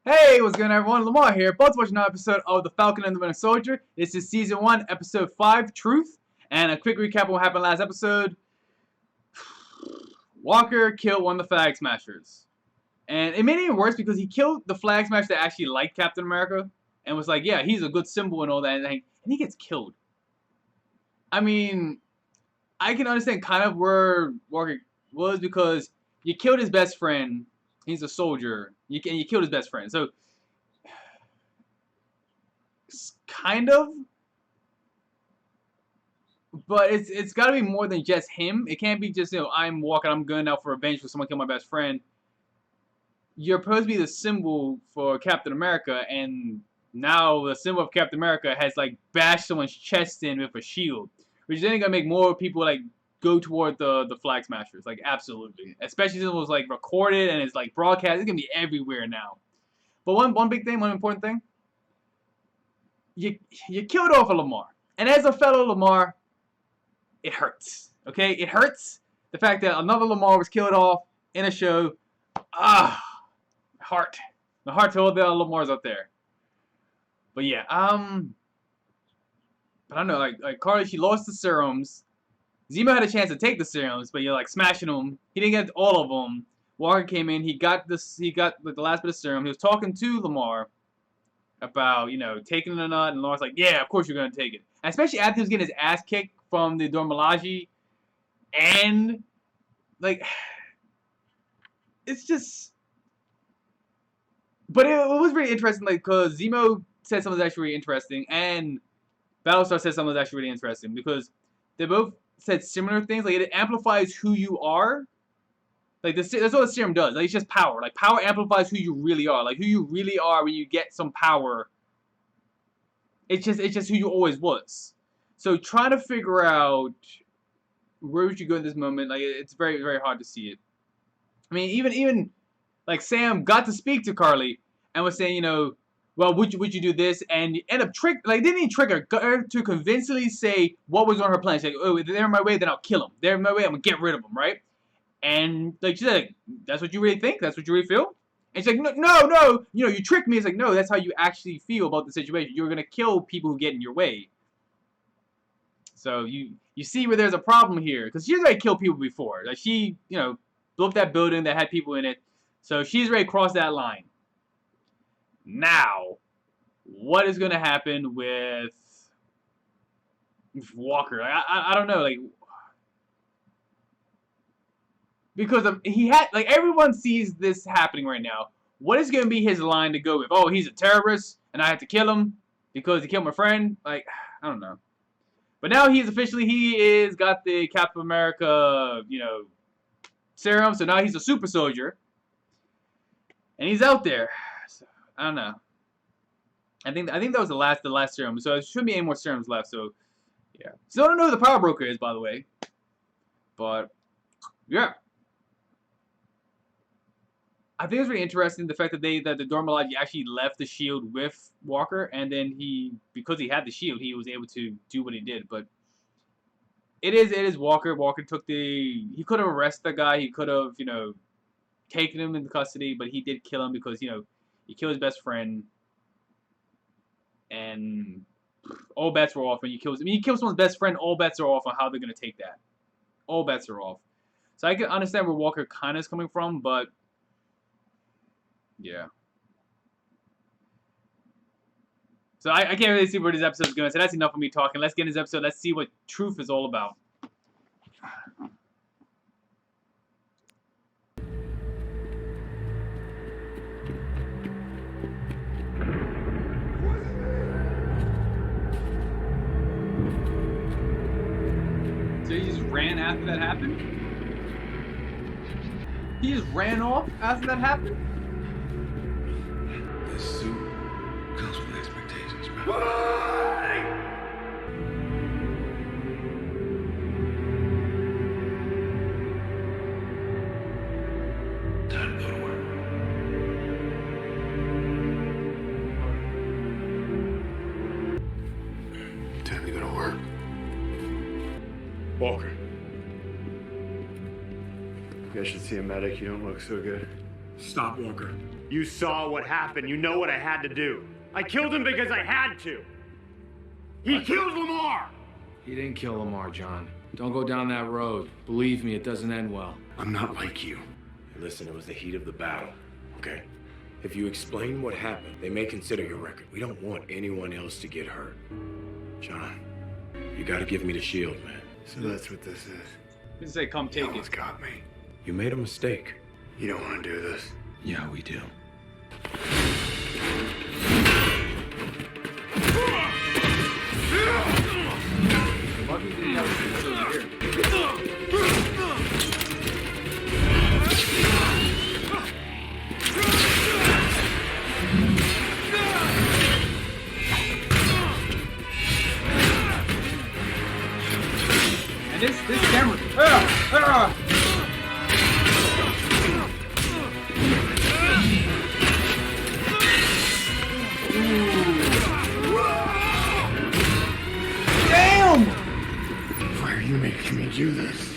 Hey, what's going on, everyone? Lamar here. Both watching another episode of The Falcon and the Winter Soldier. This is Season 1, Episode 5, Truth. And a quick recap of what happened last episode. Walker killed one of the Flag Smashers. And it made it even worse because he killed the Flag Smasher that actually liked Captain America. And was like, yeah, he's a good symbol and all that. And he gets killed. I mean, I can understand kind of where Walker was because you killed his best friend. He's a soldier. You killed his best friend. So kind of, but it's got to be more than just him. It can't be just I'm walking, I'm going out for revenge for someone killed my best friend. You're supposed to be the symbol for Captain America, and now the symbol of Captain America has like bashed someone's chest in with a shield, which is then gonna make more people like go toward the Flag Smashers, like absolutely. Especially since it was like recorded and it's like broadcast. It's gonna be everywhere now. But one big thing, one important thing, you killed off a Lamar, and as a fellow Lamar, it hurts. Okay, it hurts the fact that another Lamar was killed off in a show. Heart, the heart to all the Lamars out there. But yeah, but I don't know, like Carly, she lost the serums. Zemo had a chance to take the serums, but you're like smashing them. He didn't get all of them. Walker came in, he got like, the last bit of serum. He was talking to Lamar about, taking it or not, and Lamar's like, yeah, of course you're gonna take it. And especially after he was getting his ass kicked from the Dormalaji, and like, it's just. But it was really interesting, like, because Zemo said something that's actually really interesting, and Battlestar said something that's actually really interesting, because they both said similar things. Like, it amplifies who you are. Like, that's what the serum does. Like, it's just power. Like, power amplifies who you really are. Like, who you really are when you get some power. It's just who you always was. So, trying to figure out where would you go in this moment, like, it's very, very hard to see it. I mean, even like, Sam got to speak to Carly and was saying, well, would you do this? And end up didn't he trick her to convincingly say what was on her plan? She's like, oh, if they're in my way, then I'll kill them. They're in my way, I'm gonna get rid of them, right? And like she's like, that's what you really think? That's what you really feel? And she's like, no, you tricked me. It's like, no, that's how you actually feel about the situation. You're gonna kill people who get in your way. So you see where there's a problem here, because she's already killed people before. Like she, blew up that building that had people in it. So she's ready to cross that line. Now, what is gonna happen with Walker? I don't know, like, because he had, like, everyone sees this happening right now. What is gonna be his line to go with? Oh, he's a terrorist and I have to kill him because he killed my friend. Like, I don't know. But now he is got the Captain America, serum. So now he's a super soldier, and he's out there. So, I don't know. I think that was the last serum. So there shouldn't be any more serums left. So yeah. Still don't know who the power broker is, by the way. But yeah. I think it's really interesting the fact that the Dormalaji actually left the shield with Walker, and then because he had the shield, he was able to do what he did. But it is Walker. Walker he could have arrested the guy. He could have taken him into custody, but he did kill him because he killed his best friend, and all bets were off when you kill. I mean, you kill someone's best friend, all bets are off on how they're gonna take that. All bets are off. So I can understand where Walker kind of is coming from, but. Yeah. So I can't really see where this episode is going. So that's enough of me talking. Let's get in this episode. Let's see what truth is all about. So he just ran after that happened? He just ran off after that happened? This suit comes with expectations, man. Time to go to work. Time to go to work. Walker. You guys should see a medic. You don't look so good. Stop, Walker. You saw what happened. You know what I had to do. I killed him because I had to. He killed Lamar! He didn't kill Lamar, John. Don't go down that road. Believe me, it doesn't end well. I'm not like you. Listen, it was the heat of the battle, okay? If you explain what happened, they may consider your record. We don't want anyone else to get hurt. John, you gotta give me the shield, man. So that's what this is. He say, come take You it. almost got me. You made a mistake. You don't want to do this. Yeah, we do. Bucky didn't have a super soldier here. And this camera. Damn! Why are you making me do this?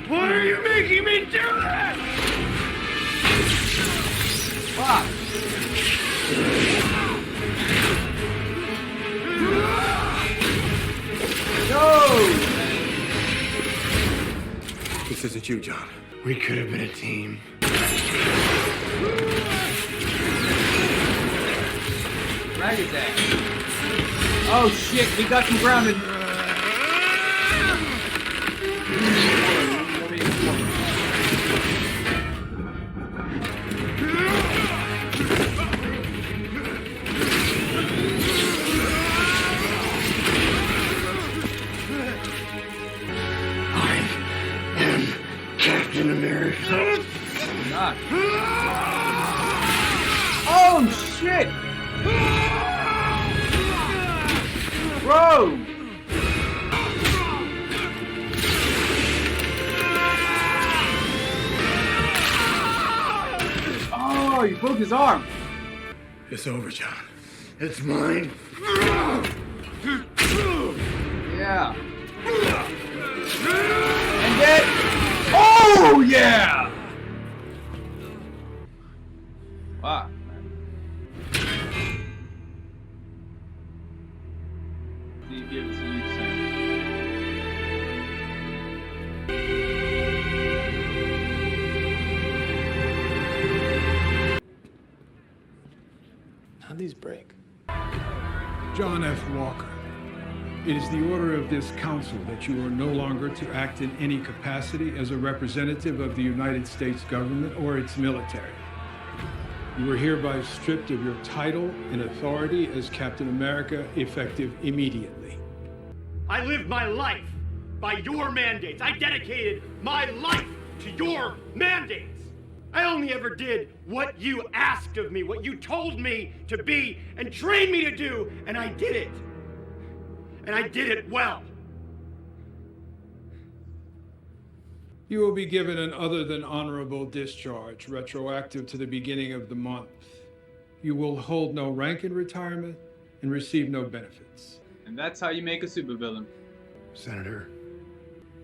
Why are you making me do this? Fuck! No! This isn't you, John. We could have been a team. Drag his ass. Oh shit, he got you grounded. I am Captain America. God. Oh shit! Bro! Oh, you broke his arm. It's over, John. It's mine. Yeah. And then... Oh, yeah! Wow. You give it to you, Sam. How'd these break? John F. Walker, it is the order of this council that you are no longer to act in any capacity as a representative of the United States government or its military. You are hereby stripped of your title and authority as Captain America, effective immediately. I lived my life by your mandates. I dedicated my life to your mandates. I only ever did what you asked of me, what you told me to be and trained me to do, and I did it. And I did it well. You will be given an other than honorable discharge, retroactive to the beginning of the month. You will hold no rank in retirement and receive no benefits. And that's how you make a supervillain. Senator,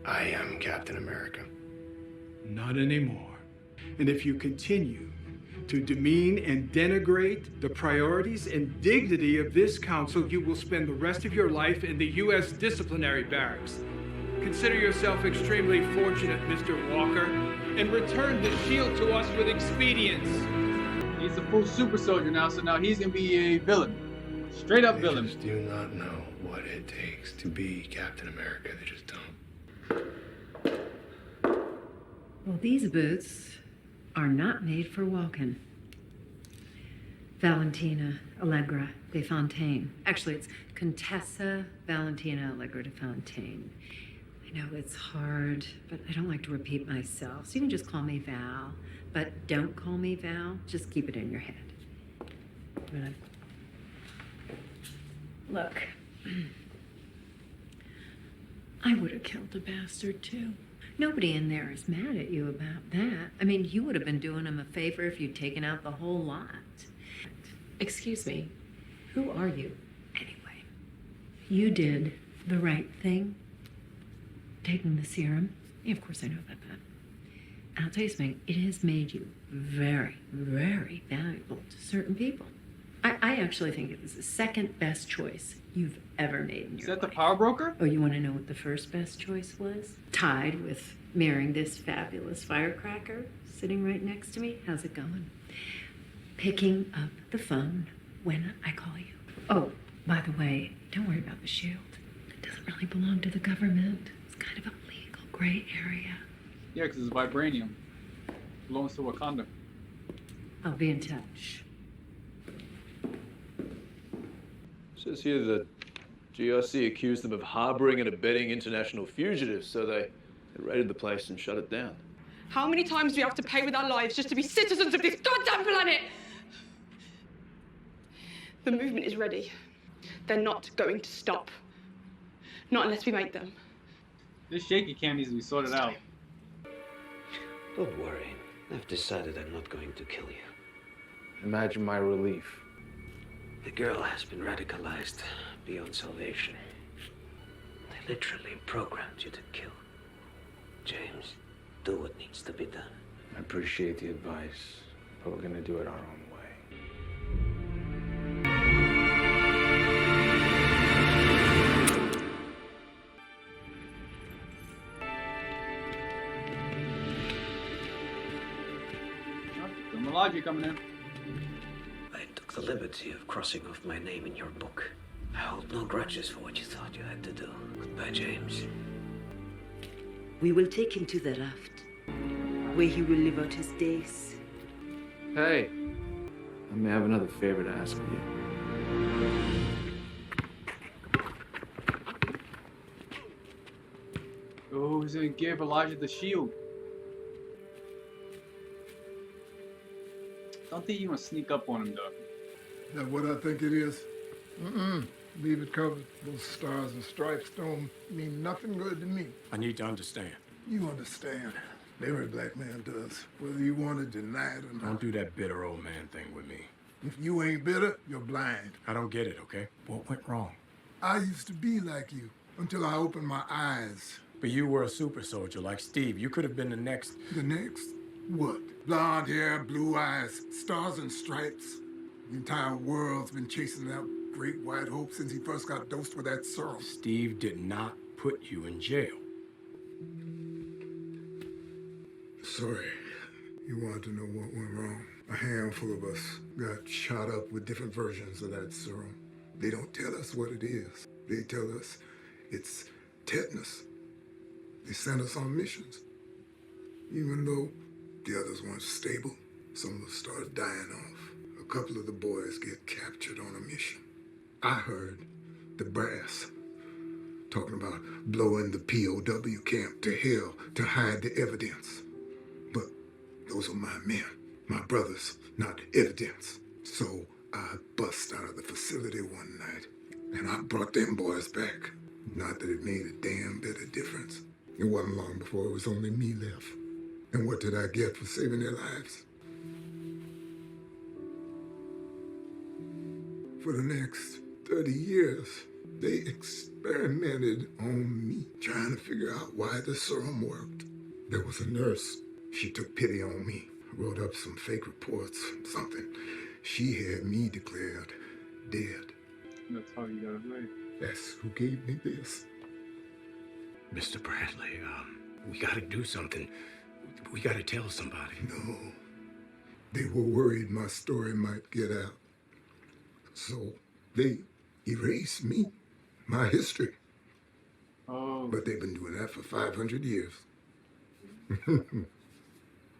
I am Captain America. Not anymore. And if you continue to demean and denigrate the priorities and dignity of this council, you will spend the rest of your life in the U.S. disciplinary barracks. Consider yourself extremely fortunate, Mr. Walker, and return the shield to us with expedience. He's a full super soldier now, so now he's gonna be a villain. Straight up They villain. just do not know what it takes to be Captain America. They just don't. Well, these boots are not made for walking. Valentina Allegra de Fontaine. Actually, it's Contessa Valentina Allegra de Fontaine. I know it's hard, but I don't like to repeat myself, so you can just call me Val. But don't call me Val, just keep it in your head. Look, I would have killed a bastard too. Nobody in there is mad at you about that. I mean, you would have been doing him a favor if you'd taken out the whole lot. Excuse me, who are you? Anyway, you did the right thing, taking the serum. Yeah, of course I know about that. I'll tell you something, it has made you very, very valuable to certain people. I actually think it was the second best choice you've ever made in your Is that the life. power broker? Oh, you want to know what the first best choice was? Tied with marrying this fabulous firecracker sitting right next to me. How's it going? Picking up the phone when I call you. Oh, by the way, don't worry about the shield. It doesn't really belong to the government. It's kind of a legal gray area. Yeah, because it's vibranium. Belongs to Wakanda. I'll be in touch. Says here that GRC accused them of harboring and abetting international fugitives, so they raided the place and shut it down. How many times do we have to pay with our lives just to be citizens of this goddamn planet? The movement is ready. They're not going to stop. Not unless we make them. This shaky cam needs to be sorted out. Don't worry. I've decided I'm not going to kill you. Imagine my relief. The girl has been radicalized beyond salvation. They literally programmed you to kill. James, do what needs to be done. I appreciate the advice, but we're gonna do it our own way. Logic coming in. I took the liberty of crossing off my name in your book. I hold no grudges for what you thought you had to do. Goodbye, James. We will take him to the raft, where he will live out his days. Hey, I may have another favor to ask of you. Oh, he's gonna give Elijah the shield. Don't think you gonna sneak up on him, though. That what I think it is? Leave it covered. Those stars and stripes don't mean nothing good to me. I need to understand. You understand. Every black man does, whether you want to deny it or not. Don't do that bitter old man thing with me. If you ain't bitter, you're blind. I don't get it, okay? What went wrong? I used to be like you until I opened my eyes. But you were a super soldier like Steve. You could have been the next. The next? What? Blonde hair, blue eyes, stars and stripes. The entire world's been chasing that great white hope since he first got dosed with that serum. Steve did not put you in jail. Sorry. You wanted to know what went wrong. A handful of us got shot up with different versions of that serum. They don't tell us what it is. They tell us it's tetanus. They sent us on missions. Even though the others weren't stable, some of us started dying off. A couple of the boys get captured on a mission. I heard the brass talking about blowing the POW camp to hell to hide the evidence. But those are my men, my brothers, not evidence. So I bust out of the facility one night, and I brought them boys back. Not that it made a damn bit of difference. It wasn't long before it was only me left. And what did I get for saving their lives? For the next 30 years, they experimented on me, trying to figure out why the serum worked. There was a nurse. She took pity on me, wrote up some fake reports, something. She had me declared dead. That's how you got away. That's who gave me this. Mr. Bradley, we gotta do something. We gotta tell somebody. No. They were worried my story might get out. So they erased me, my history. Oh. But they've been doing that for 500 years.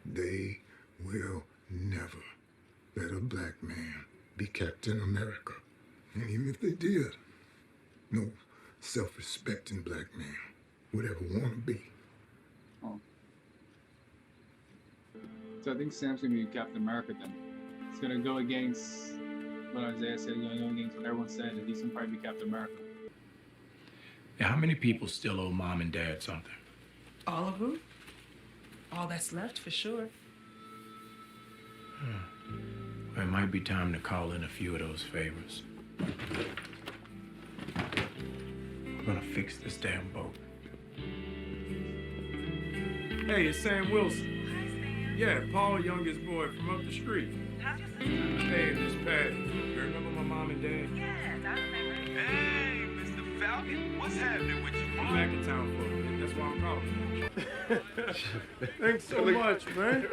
They will never let a black man be Captain America. And even if they did, no self-respecting black man would ever want to be. Oh. So I think Sam's gonna be Captain America then. It's gonna go against what Isaiah said, it's gonna go against what everyone said, and he's gonna probably be Captain America. Yeah, how many people still owe mom and dad something? All of them? All that's left, for sure. Well, it might be time to call in a few of those favors. We're gonna fix this damn boat. Hey, it's Sam Wilson. Hi, Yeah, Paul, youngest boy from up the street. How's your sister? Hey, Miss Patty. You remember my mom and dad? Yes, I remember. Hey, Mr. Falcon, what's happening with you? I'm back in town for a minute. That's why I'm calling. Thanks so much, man.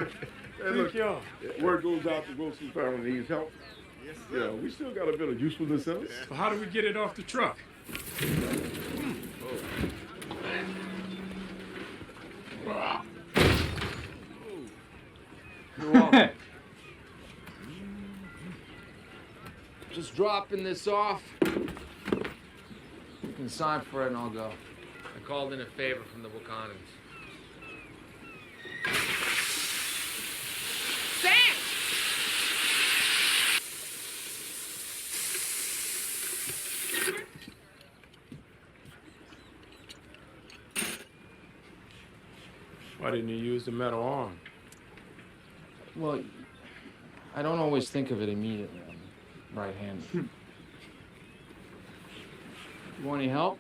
Thank y'all. Word goes out to Wilson family needs help. Yes, Yeah, we still got a bit of usefulness in us. So how do we get it off the truck? You're welcome. Just dropping this off. You can sign for it and I'll go. I called in a favor from the Wakandans. Why didn't you use the metal arm? Well, I don't always think of it immediately. I'm right-handed. You want any help?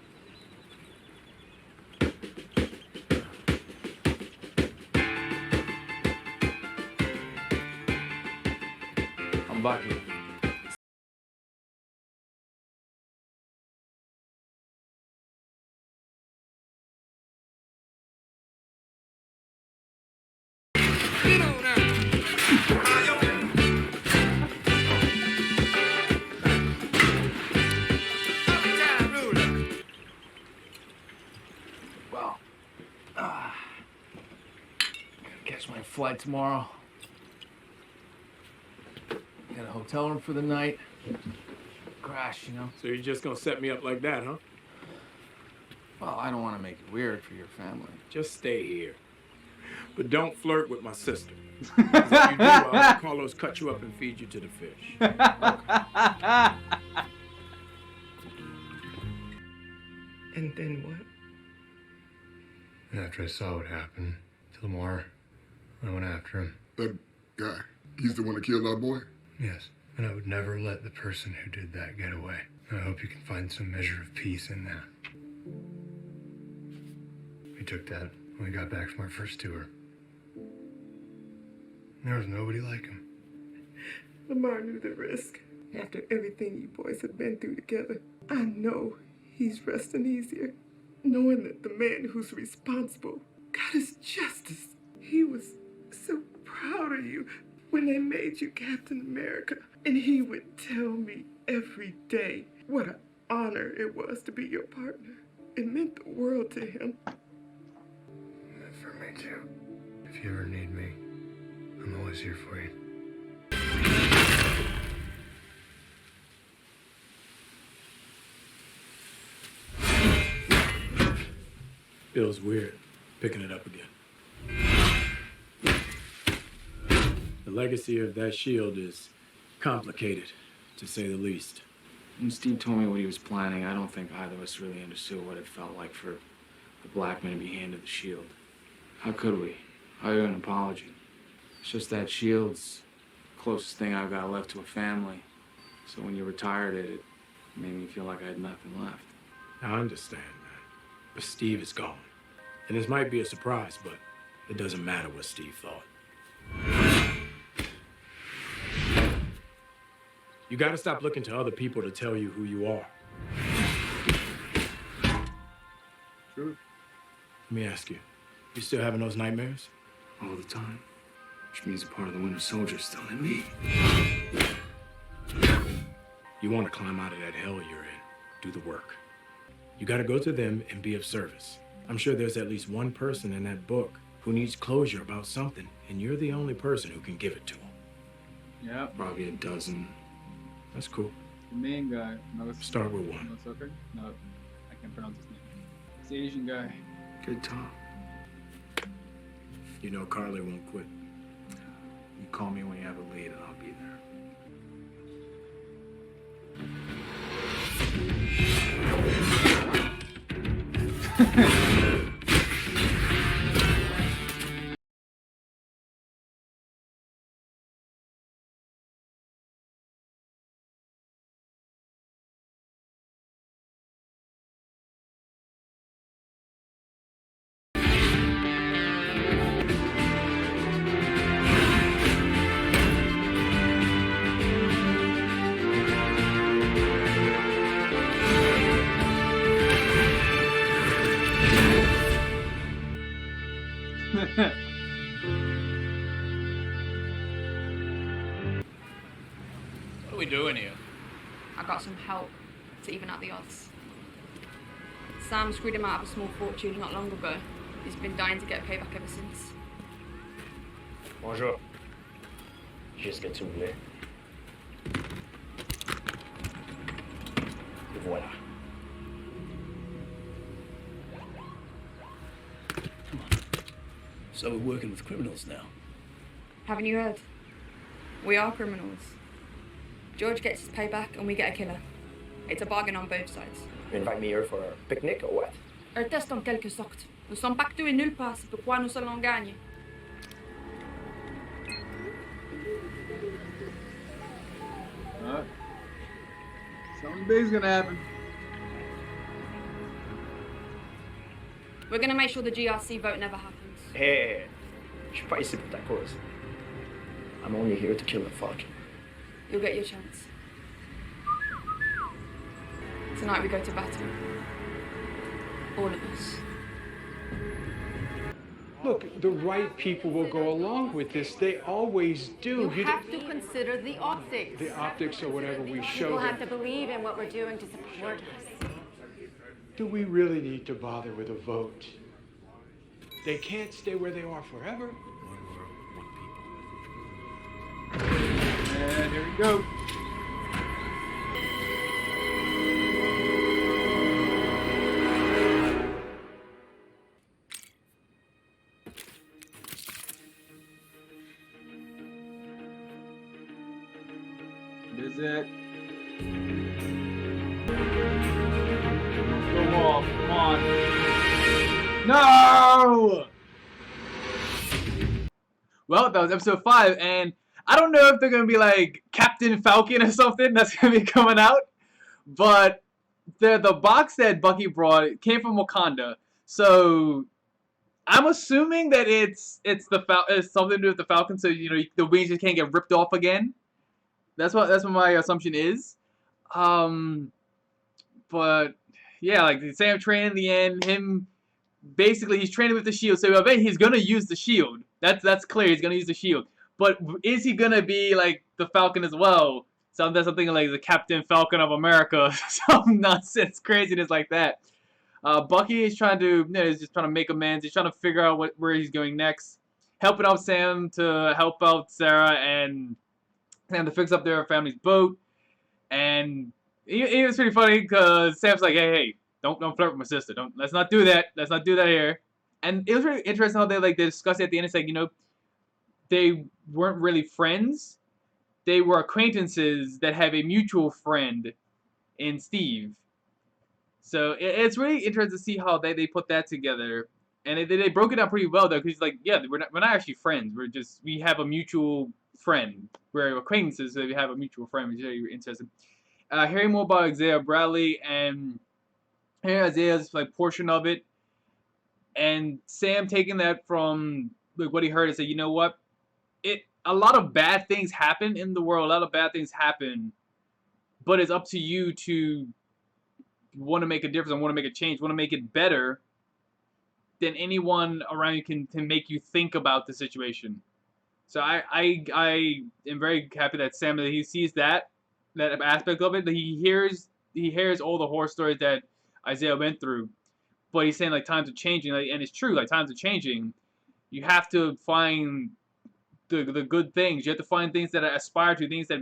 I'm Bucky. Well, gotta catch my flight tomorrow. Got a hotel room for the night. Crash, you know. So you're just gonna set me up like that, huh? Well, I don't want to make it weird for your family. Just stay here. But don't flirt with my sister. 'Cause if you do, I'll have Carlos cut you up and feed you to the fish. And then what? And after I saw what happened to Lamar, I went after him. That guy, he's the one that killed our boy? Yes, and I would never let the person who did that get away. I hope you can find some measure of peace in that. We took that when we got back from our first tour. There was nobody like him. Lamar knew the risk. After everything you boys have been through together, I know he's resting easier, knowing that the man who's responsible got his justice. He was so proud of you when they made you Captain America, and he would tell me every day what an honor it was to be your partner. It meant the world to him. For me too. If you ever need me, I'm always here for you. Feels weird picking it up again. The legacy of that shield is complicated, to say the least. When Steve told me what he was planning, I don't think either of us really understood what it felt like for the black man to be handed the shield. How could we? How you an apology? It's just that shield's the closest thing I've got left to a family. So when you retired it made me feel like I had nothing left. I understand, man. But Steve is gone. And this might be a surprise, but it doesn't matter what Steve thought. You gotta stop looking to other people to tell you who you are. True. Let me ask you, you still having those nightmares? All the time. Which means a part of the Winter Soldier's still in me. You want to climb out of that hell you're in. Do the work. You gotta go to them and be of service. I'm sure there's at least one person in that book who needs closure about something, and you're the only person who can give it to them. Yeah. Probably a dozen. That's cool. The main guy. No, Start with one. No, it's okay. No, I can't pronounce his name. It's the Asian guy. Good talk. You know Carly won't quit. You call me when you have a lead and I'll be there. are we doing here? I got some help to even out the odds. Sam screwed him out of a small fortune not long ago. He's been dying to get payback ever since. Bonjour. Qu'est-ce que tu voulais? Voilà. So we're working with criminals now. Haven't you heard? We are criminals. George gets his payback and we get a killer. It's a bargain on both sides. You invite me here for a picnic or what? Un test en quelque sorte. Nous sommes pactés nulle part, c'est pourquoi nous allons gagner. Alright. Something big's gonna happen. We're gonna make sure the GRC vote never happens. Hey, je suis pas ici pour ta cause. I'm only here to kill the Falcon. You'll get your chance. Tonight we go to battle. All of us. Look, the right people will go along with this. They always do. You have to consider the optics. The optics or whatever we show People them. have to believe in what we're doing to support us. Do we really need to bother with a vote? They can't stay where they are forever. And here we go. This is it. Go off, come on. No! Well, that was episode 5, and I don't know if they're gonna be like Captain Falcon or something that's gonna be coming out, but the box that Bucky brought came from Wakanda, so I'm assuming that it's something to do with the Falcon, so you know the wings just can't get ripped off again. That's what my assumption is. But yeah, like Sam training in the end, him basically he's training with the shield, so I bet he's gonna use the shield. That's clear. He's gonna use the shield. But is he gonna be like the Falcon as well? That's something like the Captain Falcon of America, some nonsense craziness like that. Bucky is trying to, is just trying to make amends. He's trying to figure out where he's going next, helping out Sam to help out Sarah and to fix up their family's boat. And it was pretty funny because Sam's like, hey, don't flirt with my sister. Let's not do that. Let's not do that here. And it was really interesting how they discussed it at the end. It's like, they weren't really friends. They were acquaintances that have a mutual friend in Steve. So it's really interesting to see how they put that together. And they broke it down pretty well though, because he's like, yeah, we're not actually friends. We have a mutual friend. We're acquaintances, so we have a mutual friend, which is very interesting. Hearing more about Isaiah Bradley and hearing Isaiah's portion of it, and Sam taking that from what he heard and said, you know what? A lot of bad things happen in the world. A lot of bad things happen, but it's up to you to want to make a difference and want to make a change, want to make it better than anyone around you can make you think about the situation. So I am very happy that Sam, he sees that aspect of it, that he hears all the horror stories that Isaiah went through, but he's saying times are changing, and it's true, times are changing. You have to find the good things. You have to find things that aspire to, things that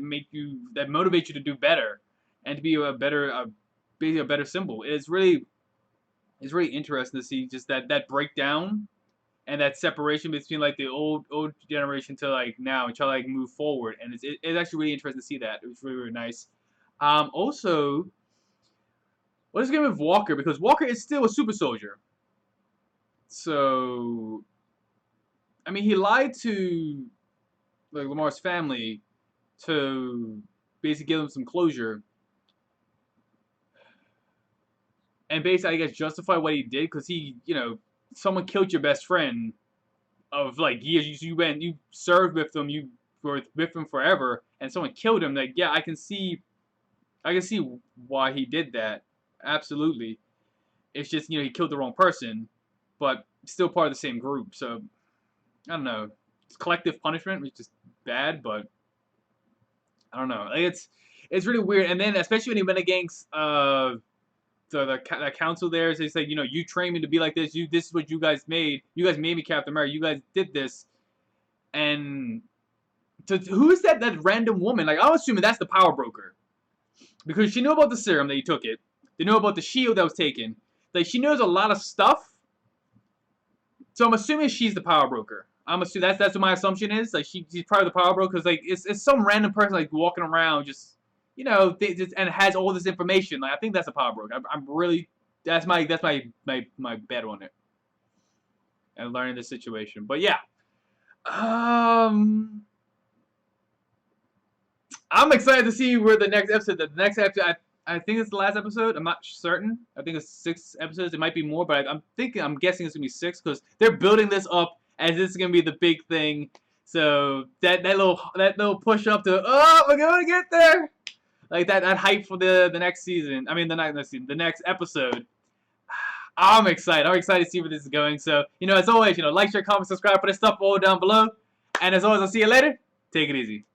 motivate you to do better, and to be a better symbol. It's really interesting to see just that breakdown and that separation between the old generation to now and try to move forward. And it's actually really interesting to see that. It was really, really nice. Also, let's get with Walker, because Walker is still a super soldier. So I mean, he lied to Lamar's family to basically give them some closure, and basically, I guess, justify what he did, because he, someone killed your best friend of years. You served with them, you were with them forever, and someone killed him. Yeah, I can see why he did that. Absolutely. It's just, he killed the wrong person, but still part of the same group. So I don't know. It's collective punishment, which is bad, but I don't know. Like, it's really weird. And then especially when he went against the council there, so he's like, you know, you trained me to be like this. This is what you guys made. You guys made me Captain America. You guys did this. And who is that random woman? Like, I'm assuming that's the power broker, because she knew about the serum that he took it. They knew about the shield that was taken. Like, she knows a lot of stuff. So I'm assuming she's the power broker. I'm assuming that's what my assumption is. Like, she's probably the power broker, because like it's some random person like walking around just, you know, and has all this information. Like, I think that's a power broker. I'm really, that's my bet on it. And learning the situation. But yeah, I'm excited to see where the next episode. I think it's the last episode. I'm not certain. I think it's 6 episodes. It might be more, but I'm guessing it's gonna be 6, because they're building this up as this is gonna be the big thing. So that little push up to, oh, we're gonna get there, like that hype for the next season. I mean, the next episode. I'm excited. I'm excited to see where this is going. So, you know, as always, you know, like, share, comment, subscribe, put this stuff all down below. And as always, I'll see you later. Take it easy.